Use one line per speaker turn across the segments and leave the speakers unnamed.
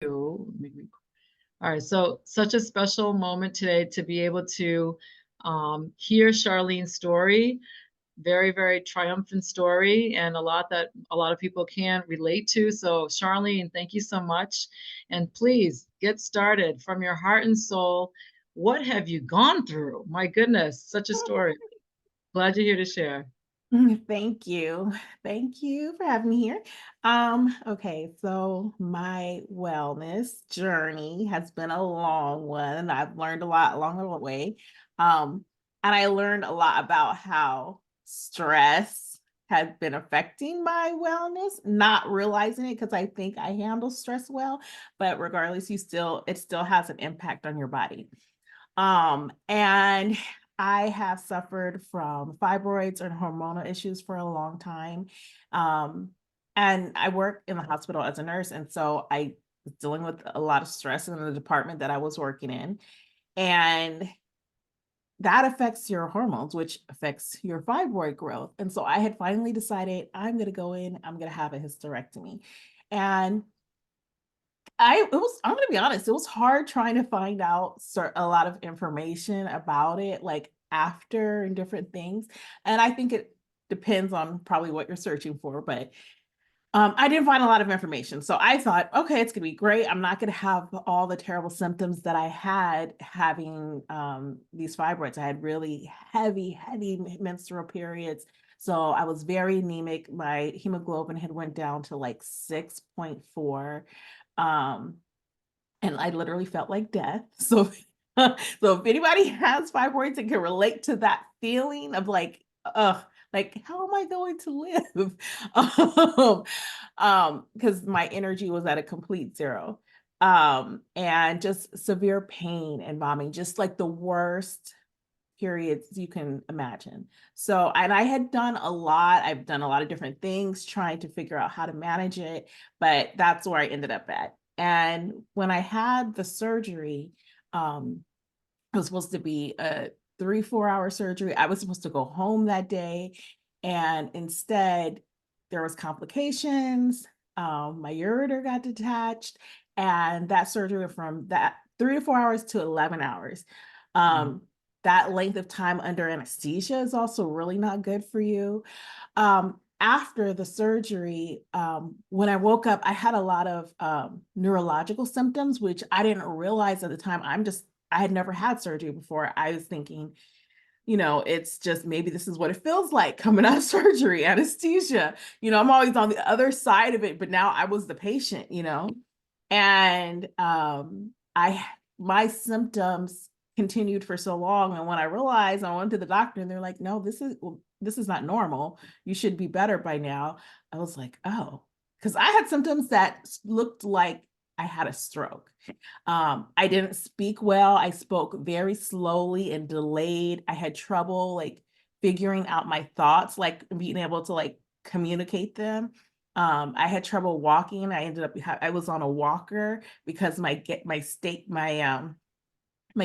you. All right, so such a special moment today to be able to hear Charlene's story. Very, very triumphant story, and a lot that a lot of people can relate to. So, Charlene, thank you so much. And please get started from your heart and soul. What have you gone through? My goodness, such a story. Glad you're here to share.
Thank you. Thank you for having me here. Okay, so my wellness journey has been a long one. I've learned a lot along the way. Um, and I learned a lot about how stress has been affecting my wellness, not realizing it because I think I handle stress well, but regardless, it still has an impact on your body. And I have suffered from fibroids and hormonal issues for a long time. Um, and I work in the hospital as a nurse. And so I was dealing with a lot of stress in the department that I was working in. And that affects your hormones, which affects your fibroid growth. And so I had finally decided I'm going to go in, I'm going to have a hysterectomy. And I'm gonna be honest, it was hard trying to find out a lot of information about it, like after and different things. And I think it depends on probably what you're searching for, but I didn't find a lot of information. So I thought, okay, it's gonna be great. I'm not gonna have all the terrible symptoms that I had having these fibroids. I had really heavy menstrual periods. So I was very anemic. My hemoglobin had went down to like 6.4. Um, and I literally felt like death. So, so if anybody has fibroids and can relate to that feeling of like how am I going to live? Because my energy was at a complete zero. And just severe pain and vomiting, just like the worst periods you can imagine. So, and I had done a lot. I've done a lot of different things trying to figure out how to manage it, but that's where I ended up at. And when I had the surgery, it was supposed to be a 3-4 hour surgery. I was supposed to go home that day. And instead, there was complications. My ureter got detached, and that surgery went from that 3 to 4 hours to 11 hours.
Mhm.
Um, that length of time under anesthesia is also really not good for you. After the surgery, when I woke up, I had a lot of neurological symptoms, which I didn't realize at the time. I had never had surgery before. I was thinking, it's just maybe this is what it feels like coming out of surgery, anesthesia. I'm always on the other side of it, but now I was the patient. And I my symptoms continued for so long. And when I realized, I went to the doctor and they're like, no, this is not normal. You should be better by now. I was like, oh, because I had symptoms that looked like I had a stroke. I didn't speak well. I spoke very slowly and delayed. I had trouble like figuring out my thoughts, like being able to like communicate them. I had trouble walking. I was on a walker because my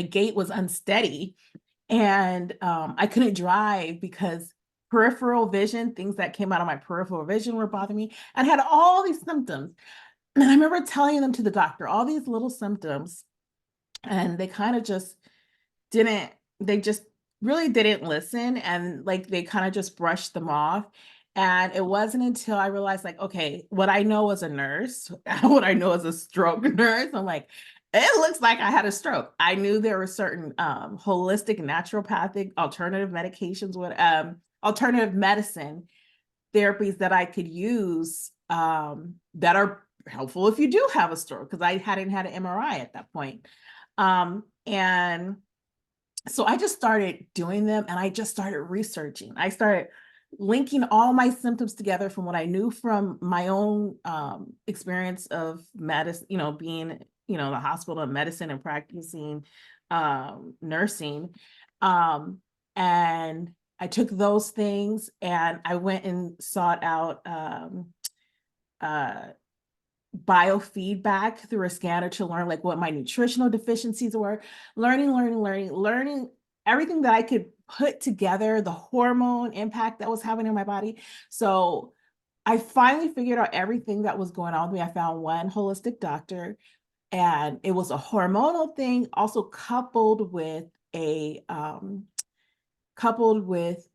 gait was unsteady, and I couldn't drive because peripheral vision, things that came out of my peripheral vision were bothering me. I had all these symptoms. And I remember telling them to the doctor, all these little symptoms, and they kind of just didn't, they just really didn't listen. And like they kind of just brushed them off. And it wasn't until I realized, like, okay, what I know as a nurse, what I know as a stroke nurse, I'm like, it looks like I had a stroke. I knew there were certain holistic, naturopathic, alternative medicine therapies that I could use that are helpful if you do have a stroke, because I hadn't had an MRI at that point. And so I just started doing them, and I just started researching. I started linking all my symptoms together from what I knew from my own experience of medicine, being, in the hospital of medicine and practicing nursing. Um, and I took those things and I went and sought out uh, biofeedback through a scanner to learn like what my nutritional deficiencies were, learning everything that I could put together, the hormone impact that was having in my body. So I finally figured out everything that was going on with me. I found one holistic doctor And it was a hormonal thing, also coupled with a coupled with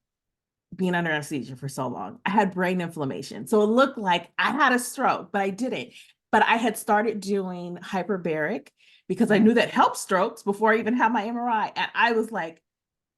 being under anesthesia for so long. I had brain inflammation. So it looked like I had a stroke, but I didn't. But I had started doing hyperbaric because I knew that helped strokes before I even had my MRI. And I was like,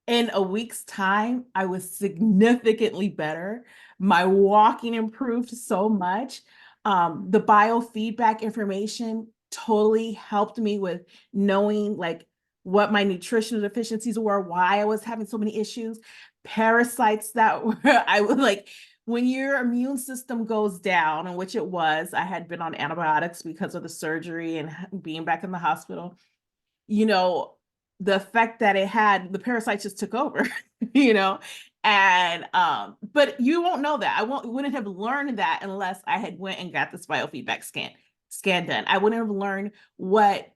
in a week's time, I was significantly better. My walking improved so much. The biofeedback information totally helped me with knowing like what my nutritional deficiencies were, why I was having so many issues, parasites that were, I was like, when your immune system goes down, and which it was, I had been on antibiotics because of the surgery and being back in the hospital, you know, the effect that it had, the parasites just took over, you know, and but you won't know that. Wouldn't have learned that unless I had went and got this biofeedback scan done. I wouldn't have learned what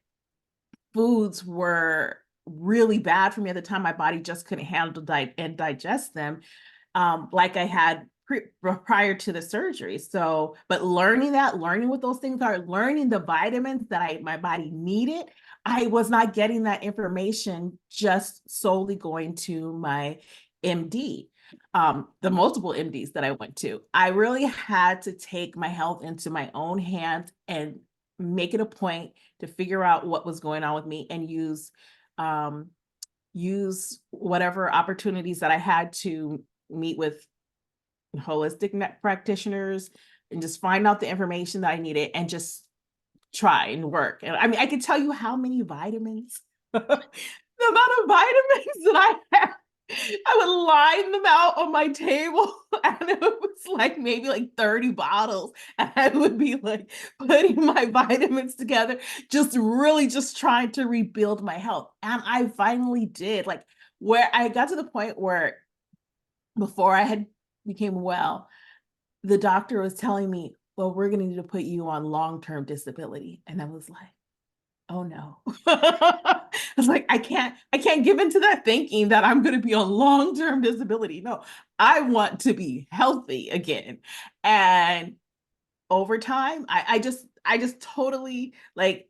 foods were really bad for me at the time. My body just couldn't handle and digest them, like I had prior to the surgery. So, but learning what those things are, learning the vitamins that my body needed, I was not getting that information just solely going to my MD, the multiple MDs that I went to. I really had to take my health into my own hands and make it a point to figure out what was going on with me and use whatever opportunities that I had to meet with holistic practitioners and just find out the information that I needed and just try and work. And I mean, I can tell you how many vitamins, the amount of vitamins that I had. I would line them out on my table and it was like maybe like 30 bottles. And I would be like putting my vitamins together, just really just trying to rebuild my health. And I finally did, like where I got to the point where before I had became well, the doctor was telling me, well, we're going to need to put you on long-term disability. And I was like, oh no. I was like, I can't give into that thinking that I'm going to be on long-term disability. No, I want to be healthy again. And over time, I just totally like,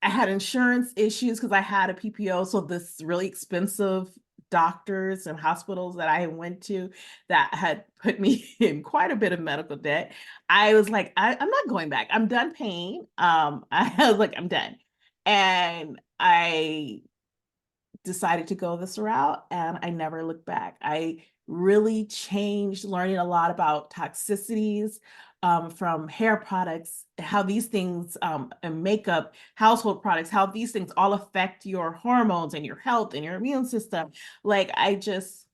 I had insurance issues because I had a PPO. So this really expensive doctors and hospitals that I went to that had put me in quite a bit of medical debt. I was like, I'm not going back. I'm done paying. I was like, I'm done. And I decided to go this route and I never looked back. I really changed, learning a lot about toxicities from hair products, how these things and makeup, household products, how these things all affect your hormones and your health and your immune system. Like I just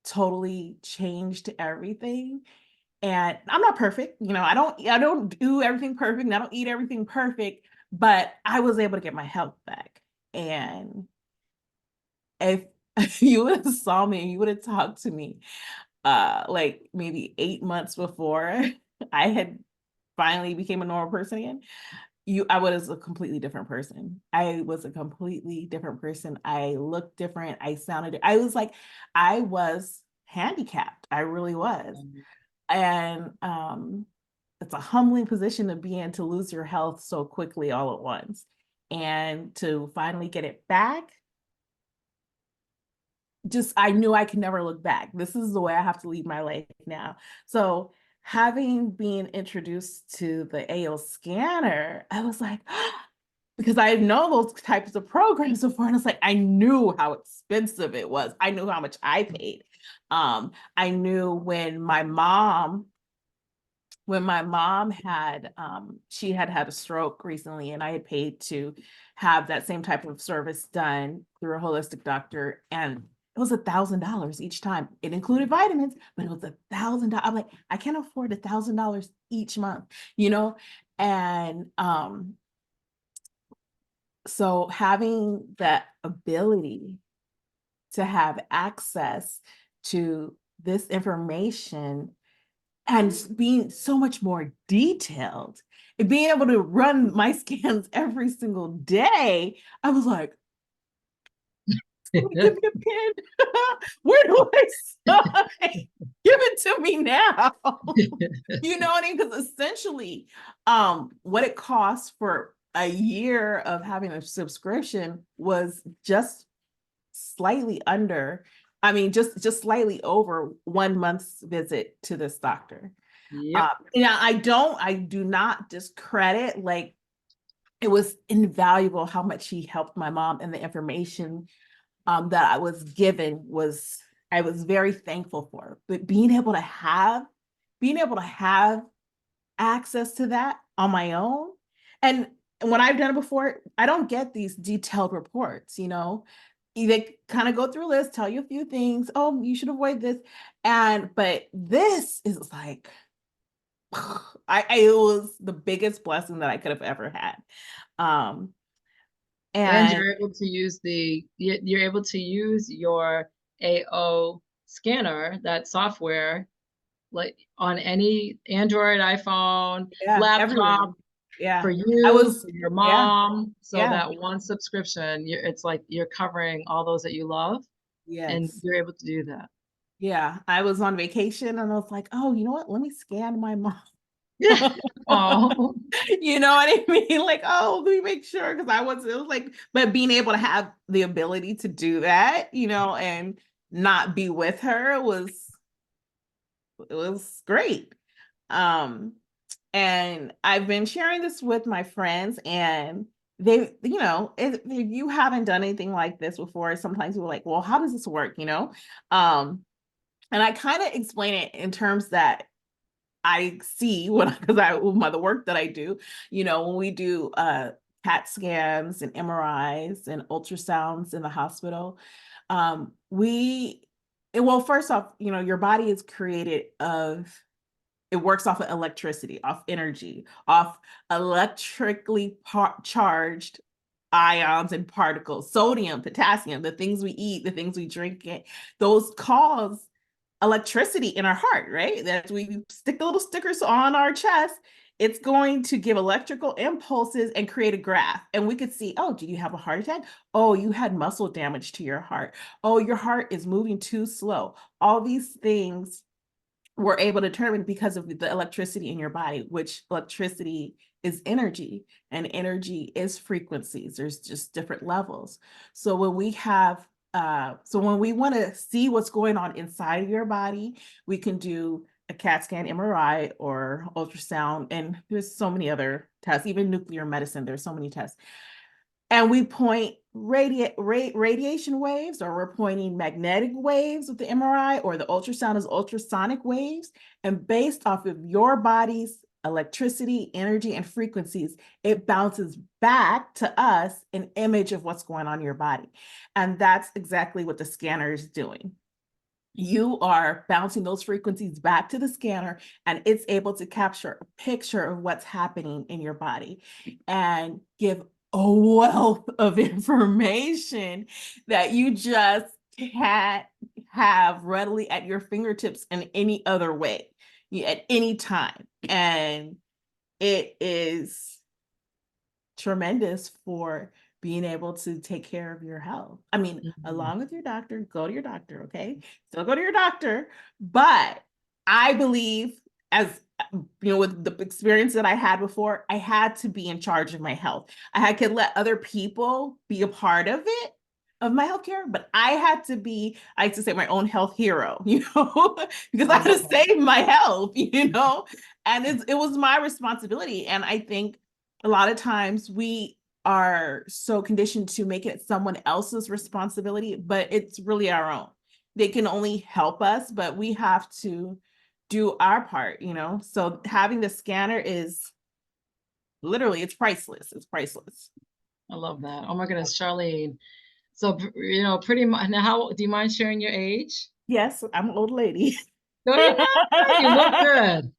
totally changed everything. And I'm not perfect, you know, I don't do everything perfect and I don't eat everything perfect, but I was able to get my health back. And if you would have saw me and you would have talked to me like maybe 8 months before I had finally became a normal person again, I was a completely different person. I was a completely different person. I looked different. I sounded, I was like, I was handicapped. I really was. And it's a humbling position to be in, to lose your health so quickly all at once and to finally get it back. Just I knew I could never look back. This is the way I have to lead my life now. So having been introduced to the AO scanner, I was like, because I know those types of programs before, and it's like I knew how expensive it was. I knew how much I paid. I knew when my mom had she had had a stroke recently, and I had paid to have that same type of service done through a holistic doctor, and it was $1,000 each time. It included vitamins, but it was $1,000. I'm like, I can't afford $1,000 each month, you know? And so having that ability to have access to this information and being so much more detailed and being able to run my scans every single day, I was like, give me a pen. Where do I sign? Give it to me now. You know what I mean? Because essentially, what it costs for a year of having a subscription was just slightly under, I mean, just slightly over 1 month's visit to this doctor.
Yep.
Yeah, I do not discredit, like, it was invaluable how much he helped my mom, and the information that I was given was, I was very thankful for. But being able to have access to that on my own, and when I've done it before, I don't get these detailed reports, you know. They kind of go through a list, tell you a few things. Oh, you should avoid this. But this is like, it was the biggest blessing that I could have ever had. Um,
And
and
you're able to use you're able to use your AO scanner, that software, like on any Android, iPhone,
yeah, everywhere.
laptop,
Yeah.
for
I
you,
was,
for your
yeah,
mom. So
yeah,
that one subscription, it's like you're covering all those that you love, and
yes.
you're able to do that.
Yeah. I was on vacation and I was like, oh, you know what? Let me scan my mom.
Oh,
You know what I mean? Like, oh, let me make sure, because it was like, but being able to have the ability to do that, you know, and not be with her it was great. Um, and I've been sharing this with my friends, and they, you know, if you haven't done anything like this before, sometimes we're like, well, how does this work, you know? Um, and I kind of explain it in terms that I see when, because I with the work that I do, you know, when we do CAT scans and MRIs and ultrasounds in the hospital, we well, first off, you know, your body is created of, it works off of electricity, off energy, off electrically charged ions and particles, sodium, potassium, the things we eat, the things we drink, those cause electricity in our heart, right? That we stick the little stickers on our chest, it's going to give electrical impulses and create a graph. And we could see, oh, do you have a heart attack? Oh, you had muscle damage to your heart. Oh, your heart is moving too slow. All these things we're able to determine because of the electricity in your body, which electricity is energy, and energy is frequencies. There's just different levels. So when we have so when we want to see what's going on inside of your body, we can do a CAT scan, MRI, or ultrasound, and there's so many other tests, even nuclear medicine, there's so many tests. And we point radiation waves, or we're pointing magnetic waves with the MRI, or the ultrasound is ultrasonic waves. And based off of your body's electricity, energy, and frequencies, it bounces back to us an image of what's going on in your body. And that's exactly what the scanner is doing. You are bouncing those frequencies back to the scanner, and it's able to capture a picture of what's happening in your body and give a wealth of information that you just can't have readily at your fingertips in any other way, at any time. And it is tremendous for being able to take care of your health. I mean,
mhm.
along with your doctor, go to your doctor, okay? Still go to your doctor. But I believe, as you know, with the experience that I had before, I had to be in charge of my health. I could let other people be a part of it, of my healthcare, but I had to be, I like to say, my own health hero, you know, because
I
I had
love
to
that.
save my health, you know, and it was my responsibility. And I think a lot of times we are so conditioned to make it someone else's responsibility, but it's really our own. They can only help us, but we have to do our part, you know? So having the scanner is literally, it's priceless. It's priceless.
I love that. Oh my goodness, Charlene. So, you know, pretty much now, how do you mind sharing your age?
Yes, I'm an old lady.
No, you're not. You look good.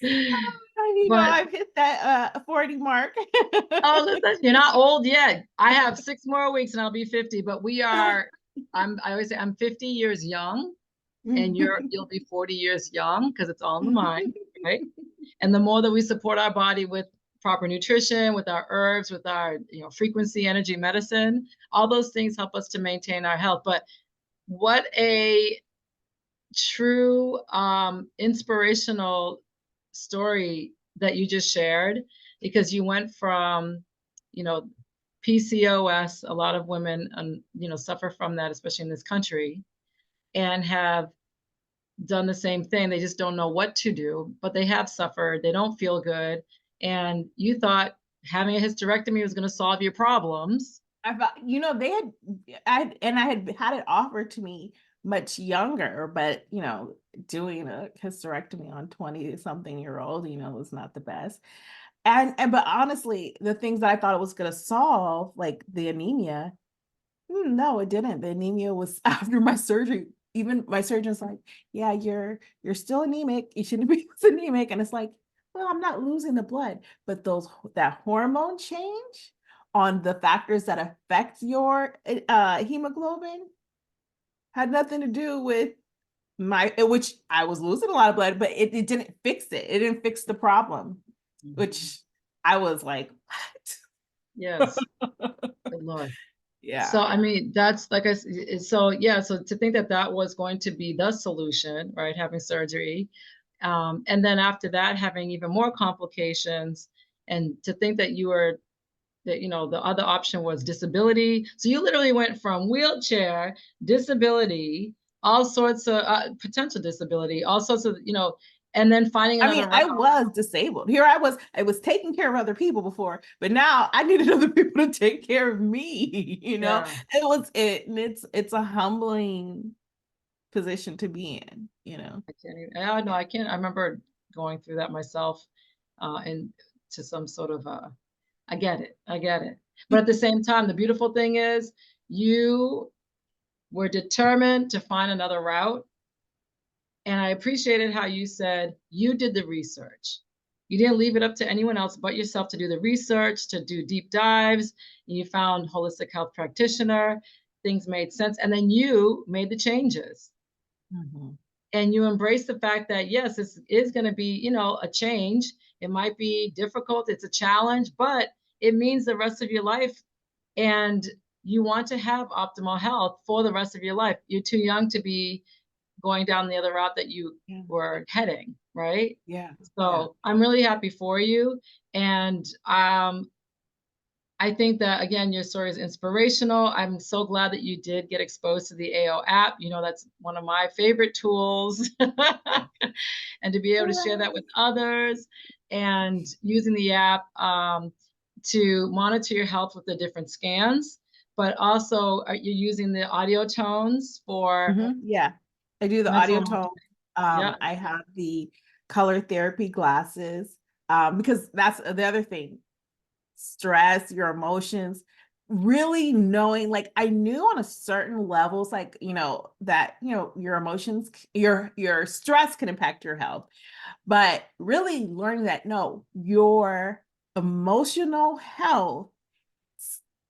You know,
But
I've hit that 40 mark.
oh, listen, you're not old yet. I have 6 more weeks and I'll be 50, but I always say I'm 50 years young, and you'll be 40 years young, because it's all in the mind, right? And the more that we support our body with proper nutrition, with our herbs, with our, frequency energy medicine, all those things help us to maintain our health. But what a true inspirational story that you just shared. because you went from, PCOS, a lot of women, suffer from that, especially in this country, and have done the same thing. They just don't know what to do, but they have suffered. They don't feel good. And you thought having a hysterectomy was going to solve your problems.
I thought, I had it offered to me much younger, but doing a hysterectomy on 20-something-year-old, was not the best. But honestly, the things that I thought it was going to solve, like the anemia, no, it didn't. The anemia was after my surgery. Even my surgeon's like, yeah, you're still anemic. You shouldn't be anemic. And it's like, well, I'm not losing the blood, but that hormone change on the factors that affect your hemoglobin had nothing to do with which I was losing a lot of blood, but it didn't fix it. It didn't fix the problem, which I was like, what?
Yes. Good Lord.
Yeah.
So, I mean, that's like so to think that was going to be the solution, right? Having surgery. And then after that, having even more complications, and to think that the other option was disability. So you literally went from wheelchair, disability, all sorts of potential disability, all sorts of, and then finding another route.
I was disabled. Here I was taking care of other people before, but now I needed other people to take care of me.
Yeah.
It's a humbling position to be in,
I can't even, I can't. I remember going through that myself, and to some sort of I get it. But at the same time, the beautiful thing is you were determined to find another route. And I appreciated how you said you did the research. You didn't leave it up to anyone else but yourself to do the research, to do deep dives. And you found holistic health practitioner, things made sense. And then you made the changes.
Mm-hmm.
And you embrace the fact that, yes, this is going to be, a change. It might be difficult. It's a challenge, but it means the rest of your life. And you want to have optimal health for the rest of your life. You're too young to be going down the other route that you were heading, right?
Yeah.
So I'm really happy for you. And I think that, again, your story is inspirational. I'm so glad that you did get exposed to the AO app. That's one of my favorite tools. And to be able to share that with others and using the app to monitor your health with the different scans, but also are you using the audio tones for?
Yeah, I do the audio tone. I have the color therapy glasses because that's the other thing. Stress, your emotions, really knowing, like I knew on a certain levels, like, that, your emotions, your stress can impact your health, but really learning that, no, your emotional health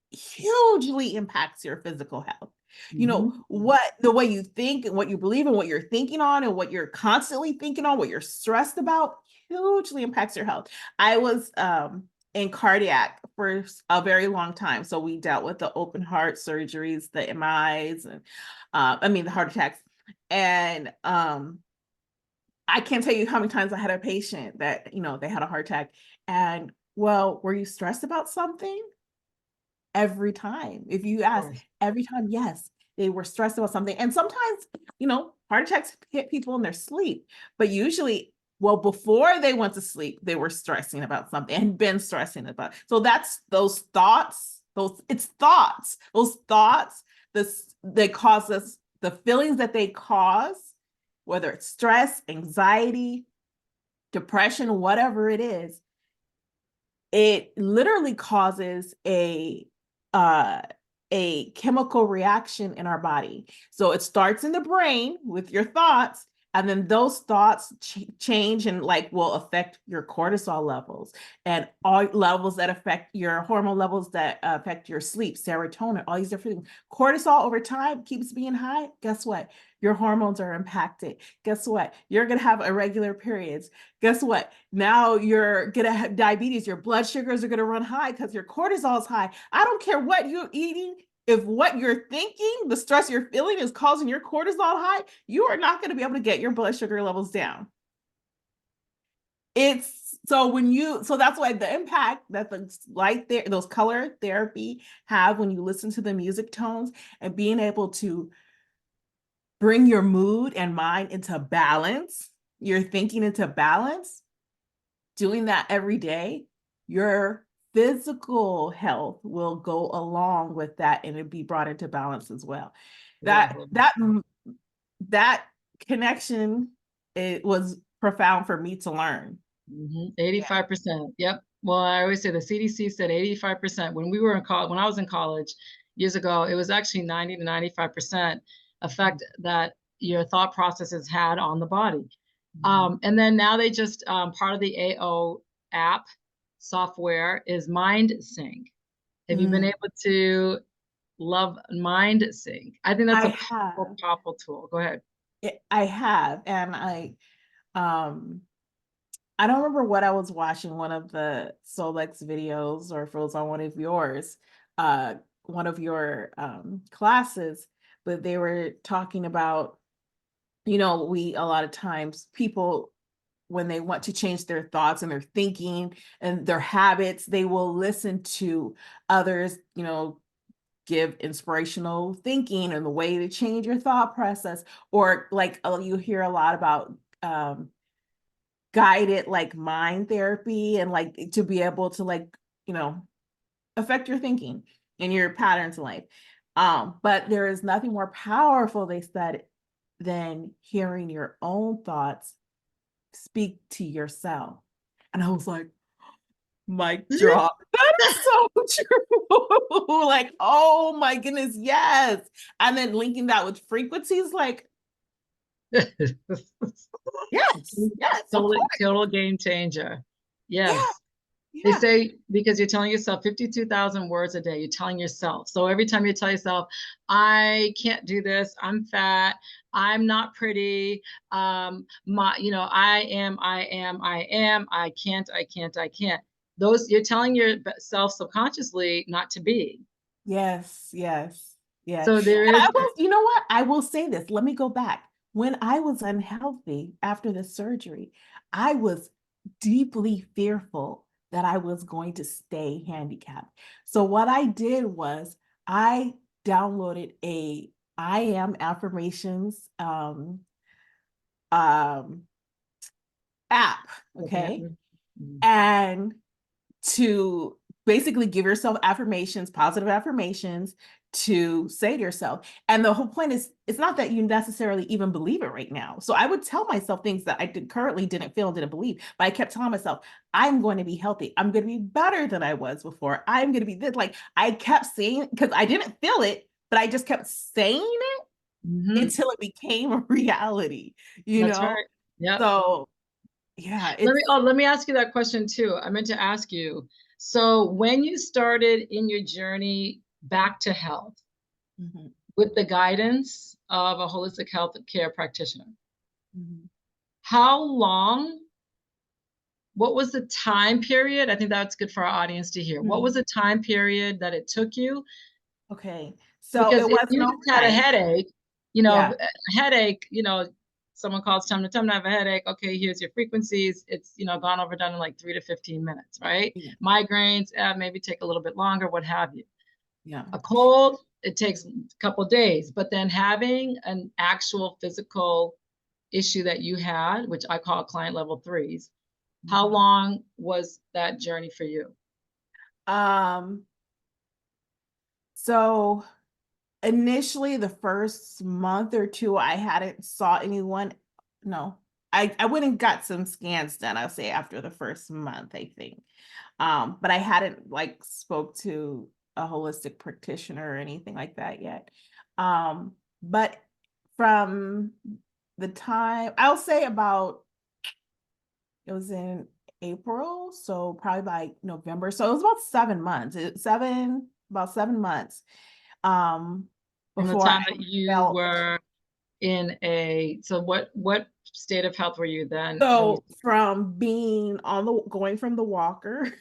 hugely impacts your physical health. What the way you think and what you believe and what you're thinking on and what you're constantly thinking on, what you're stressed about hugely impacts your health. I was in cardiac for a very long time. So we dealt with the open heart surgeries, the MIs, and the heart attacks. And I can't tell you how many times I had a patient that, they had a heart attack. And, well, were you stressed about something? Every time. If you ask, every time, yes, they were stressed about something. And sometimes, heart attacks hit people in their sleep, but usually, well, before they went to sleep, they were stressing about something and been stressing about. So that's those thoughts, they cause us, the feelings that they cause, whether it's stress, anxiety, depression, whatever it is, it literally causes a chemical reaction in our body. So it starts in the brain with your thoughts, and then those thoughts change and will affect your cortisol levels and all levels that affect your hormone levels that affect your sleep, serotonin, all these different things. Cortisol over time keeps being high. Guess what? Your hormones are impacted. Guess what? You're going to have irregular periods. Guess what? Now you're going to have diabetes. Your blood sugars are going to run high because your cortisol is high. I don't care what you're eating. If what you're thinking, the stress you're feeling is causing your cortisol high, you are not going to be able to get your blood sugar levels down. It's So so that's why the impact that the light there, those color therapy have when you listen to the music tones and being able to bring your mood and mind into balance, your thinking into balance, doing that every day, your physical health will go along with that and it be brought into balance as well.
Yeah.
That connection, it was profound for me to learn.
85%. Yep. Well, I always say the CDC said 85%. When we were in college, when I was in college years ago, it was actually 90 to 95% effect that your thought processes had on the body. And then now they just, part of the AO app software is Mind Sync. Have you been able to love Mind Sync? I think that's
I
a
have.
powerful tool. Go ahead.
I have, and I don't remember what I was watching, one of the Solex videos, or if it was on one of yours, one of your classes, but they were talking about, a lot of times people, when they want to change their thoughts and their thinking and their habits, they will listen to others, give inspirational thinking and the way to change your thought process, or like you hear a lot about guided like mind therapy, and like to be able to like, affect your thinking and your patterns in life. But there is nothing more powerful, they said, than hearing your own thoughts speak to yourself. And I was like, mic drop. That is so true. Like, oh my goodness, yes. And then linking that with frequencies, like, yes, yes, of course.
Total game changer. Yes.
Yeah,
They
yeah.
say because you're telling yourself 52,000 words a day, you're telling yourself. So every time you tell yourself, I can't do this, I'm fat, I'm not pretty, I can't, I can't. Those, you're telling yourself subconsciously not to be.
Yes, yes, yes.
So there
And I
is,
will, you know what? I will say this. Let me go back. When I was unhealthy after the surgery, I was deeply fearful that I was going to stay handicapped. So what I did was I downloaded a I am affirmations um app, okay? And to basically give yourself affirmations, positive affirmations to say to yourself. And the whole point is, it's not that you necessarily even believe it right now. So I would tell myself things that I currently didn't feel, didn't believe, but I kept telling myself, I'm going to be healthy. I'm going to be better than I was before. I'm going to be this. Like I kept saying, because I didn't feel it, but I just kept saying it until it became a reality,
That's right. Yep.
So yeah,
Let me ask you that question too. I meant to ask you. So when you started in your journey back to health with the guidance of a holistic health care practitioner, how long, what was the time period? I think that's good for our audience to hear. What was the time period that it took you?
Okay. So
Because
it
if
wasn't
you just had a
overnight.
headache,
Yeah.
a headache, someone calls Temna, I have a headache. Okay, here's your frequencies. It's, gone over done in like 3 to 15 minutes, right?
Yeah.
Migraines, maybe take a little bit longer, what have you.
Yeah.
A cold, it takes a couple days, but then having an actual physical issue that you had, which I call client level threes, how long was that journey for you?
So initially the first month or two, I hadn't saw anyone. No, I went and got some scans done, I'll say after the first month, I think. But I hadn't like spoke to a holistic practitioner or anything like that yet. But from the time, I'll say about, it was in April, so probably by November. So it was about 7 months. About 7 months.
From the
Before
time
I
that you
felt.
were so what state of health were you then when you
So from being going from the walker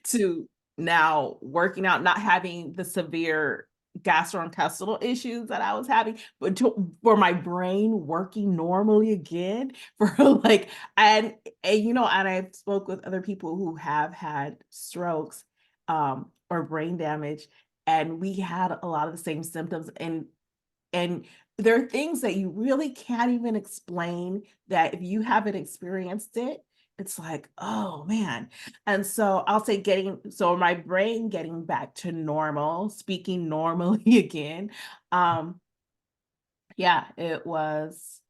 to now working out, not having the severe gastrointestinal issues that I was having, but for my brain working normally again, for like, and you know, and I spoke with other people who have had strokes or brain damage, and we had a lot of the same symptoms, and there are things that you really can't even explain that if you haven't experienced it, it's like, oh man. And so I'll say so my brain getting back to normal, speaking normally again. Yeah, it was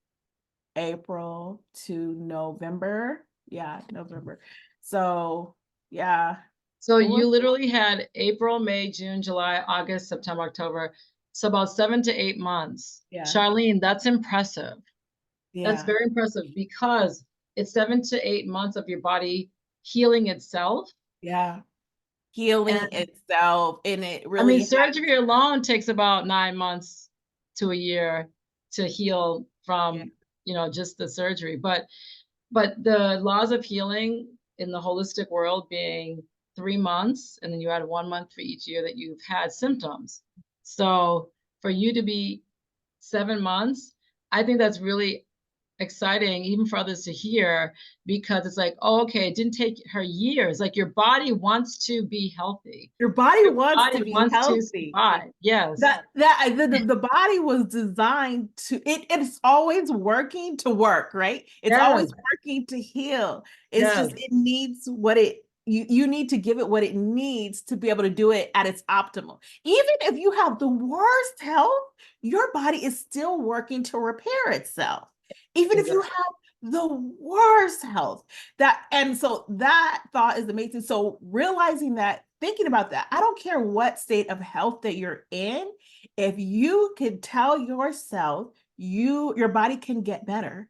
April to November. Yeah, November. So yeah,
So
it was,
you literally had April, May, June, July, August, September, October. So about 7 to 8 months.
yeah,
Charlene, that's impressive. That's
yeah,
very impressive because it's 7 to 8 months of your body healing itself.
yeah. Healing
And
itself, and it
I mean,
really had,
surgery alone takes about 9 months to a year to heal
yeah,
from, just the surgery. But the laws of healing in the holistic world being 3 months, and then you add 1 month for each year that you've had symptoms. So for you to be 7 months, I think that's really exciting, even for others to hear, because it's like, oh, okay, it didn't take her years. Like your body wants to be healthy.
your body
Your
wants
body
to be
wants to
healthy.
survive. Yes.
The body was designed to it's always working to work, right? It's
Yes.
always working to heal. It's
Yes.
just it needs what it you need to give it what it needs to be able to do it at its optimal. Even if you have the worst health, your body is still working to repair itself. Even if you
Exactly.
have the worst health. And so that thought is amazing. So realizing that, thinking about that, I don't care what state of health that you're in, if you can tell yourself your body can get better,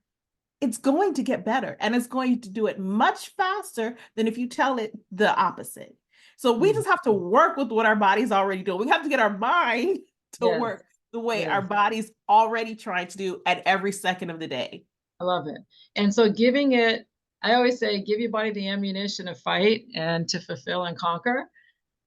it's going to get better, and it's going to do it much faster than if you tell it the opposite. So we
Mhm.
just have to work with what our body's already doing. We have to get our mind to
Yes.
work the way our
Yes.
body's already trying to do at every second of the day.
I love it. And so giving it, I always say, give your body the ammunition to fight and to fulfill and conquer.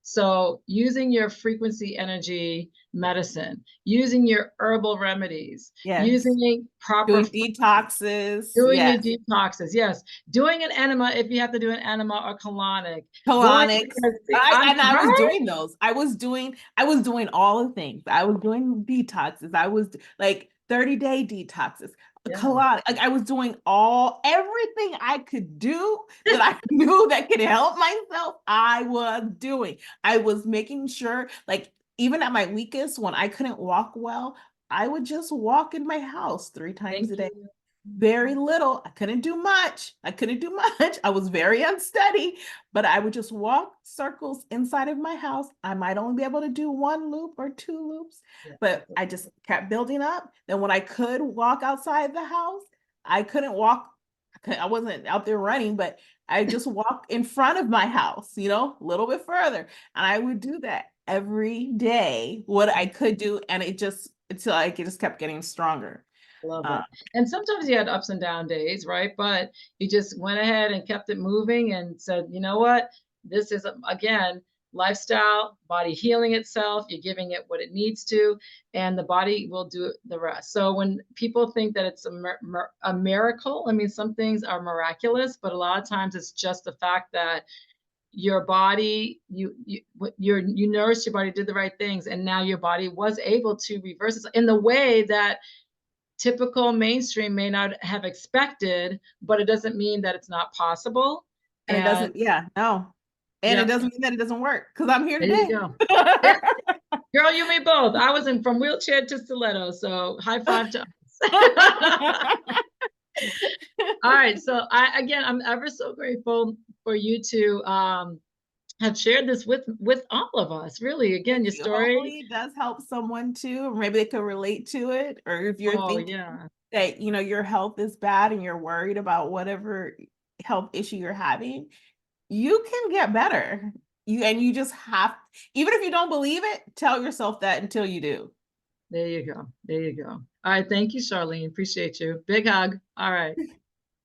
So using your frequency energy medicine, using your herbal remedies,
Yes.
using proper
Doing detoxes.
doing your
Yes.
detoxes. Yes. Doing an enema if you have to do an enema or colonic. Going
Colonics. I was
right?
doing those. I was doing all the things. I was doing detoxes. I was like 30-day detoxes.
Yeah.
Colonic. Like I was doing everything I could do that I knew that could help myself. I was doing. I was making sure, like even at my weakest, when I couldn't walk well, I would just walk in my house 3 times
Thank
a day.
you.
Very little. I couldn't do much. I couldn't do much. I was very unsteady, but I would just walk circles inside of my house. I might only be able to do 1 loop or 2 loops,
Yeah.
but I just kept building up. Then when I could walk outside the house, I couldn't walk. I wasn't out there running, but I just walked in front of my house, a little bit further. And I would do that every day, what I could do. And until I just kept getting stronger.
Love
Uh,
it. And sometimes you had ups and down days, right? But you just went ahead and kept it moving and said, you know what? This is, again, lifestyle, body healing itself. You're giving it what it needs to, and the body will do the rest. So when people think that it's a miracle, I mean, some things are miraculous, but a lot of times it's just the fact that your body, you nourished your body, did the right things, and now your body was able to reverse it in the way that typical mainstream may not have expected, but it doesn't mean that it's not possible.
And it
And
doesn't, yeah, no. And it
yeah,
doesn't mean that it doesn't work because I'm here
there you
today.
go. Yeah, girl, you me both. I was in from wheelchair to stiletto, so high five to us. All right, so I'm ever so grateful for you to have shared this with all of us. Really, again,
Thank
your
you.
story.
Hopefully it does help someone too, or maybe they could relate to it. Or if you're
Oh
thinking
yeah,
that, your health is bad and you're worried about whatever health issue you're having, you can get better. You just have, even if you don't believe it, tell yourself that until you do.
there you go. There you go. All right, thank you, Charlene. Appreciate you. Big hug. All right.